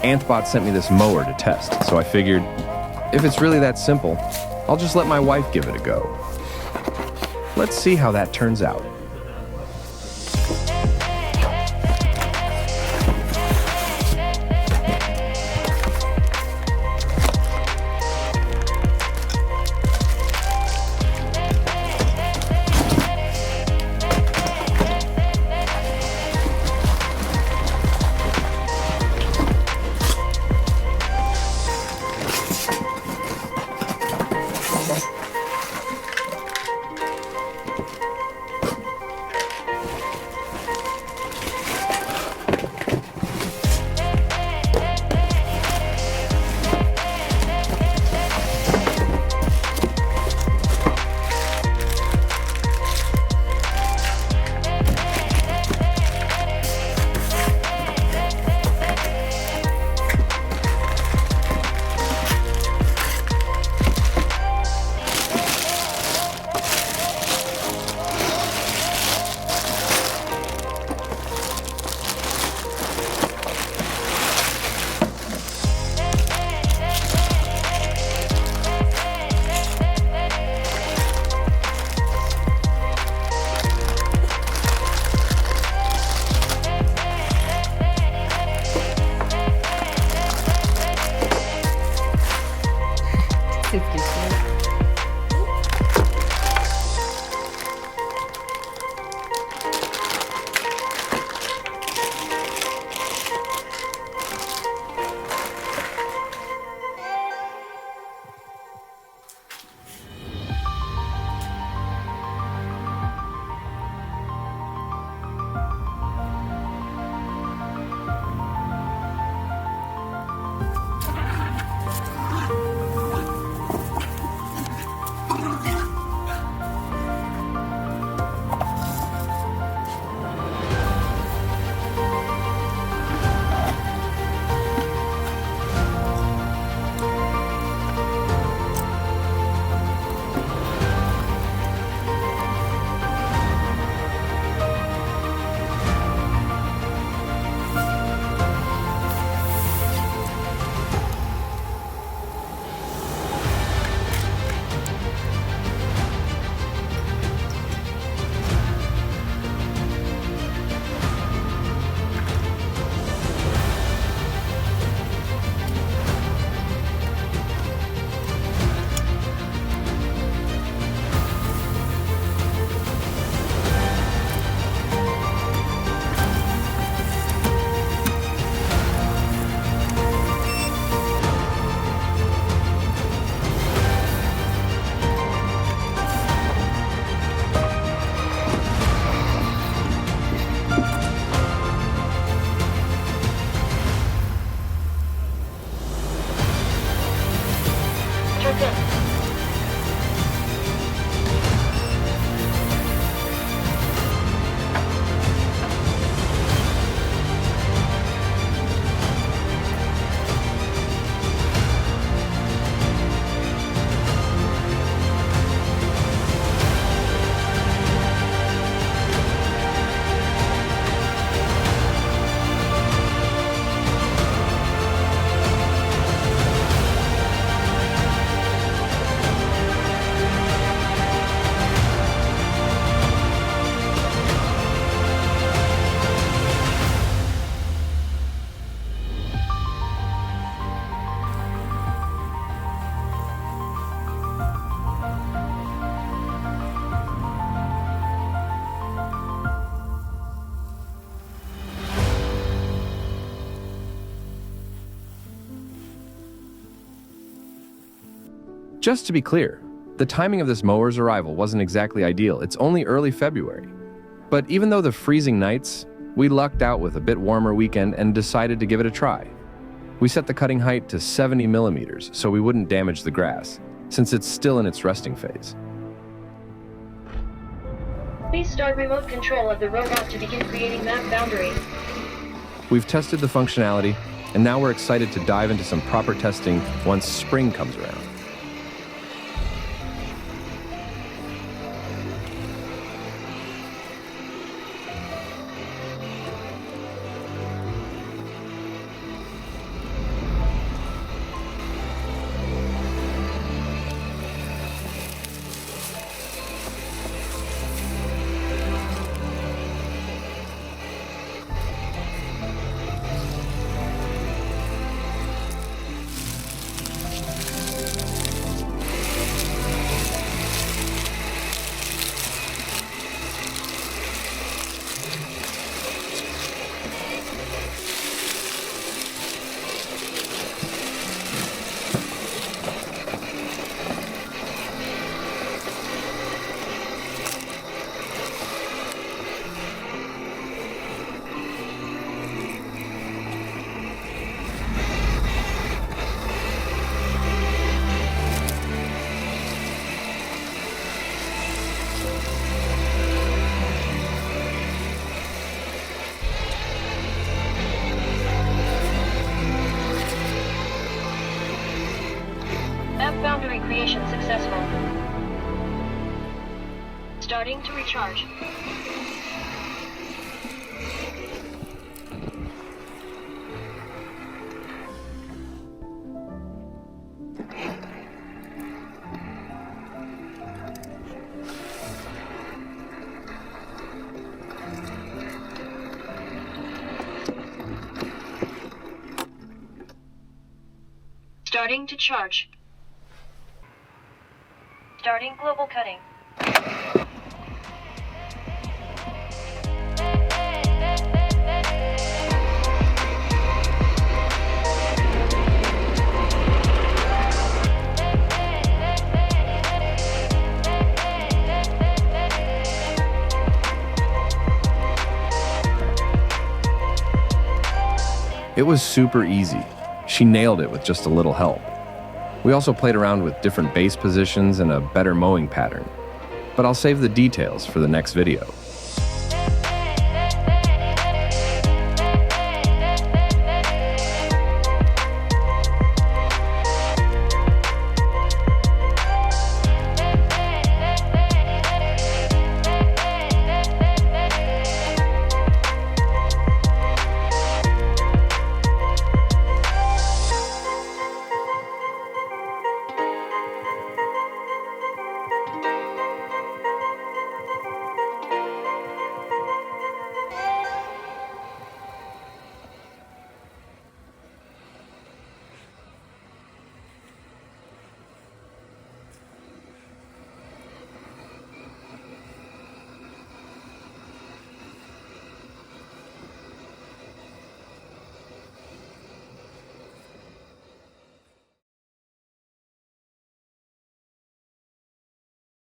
Antbot sent me this mower to test, so I figured, if it's really that simple, I'll just let my wife give it a go. Let's see how that turns out. Just to be clear, the timing of this mower's arrival wasn't exactly ideal. It's only early February. But even though the freezing nights, we lucked out with a bit warmer weekend and decided to give it a try. We set the cutting height to 70 millimeters so we wouldn't damage the grass, since it's still in its resting phase. Please start remote control of the robot to begin creating map boundaries. We've tested the functionality, and now we're excited to dive into some proper testing once spring comes around. creation successful. Starting to recharge. Starting to charge. Starting global cutting. It was super easy. She nailed it with just a little help. We also played around with different base positions and a better mowing pattern, but I'll save the details for the next video.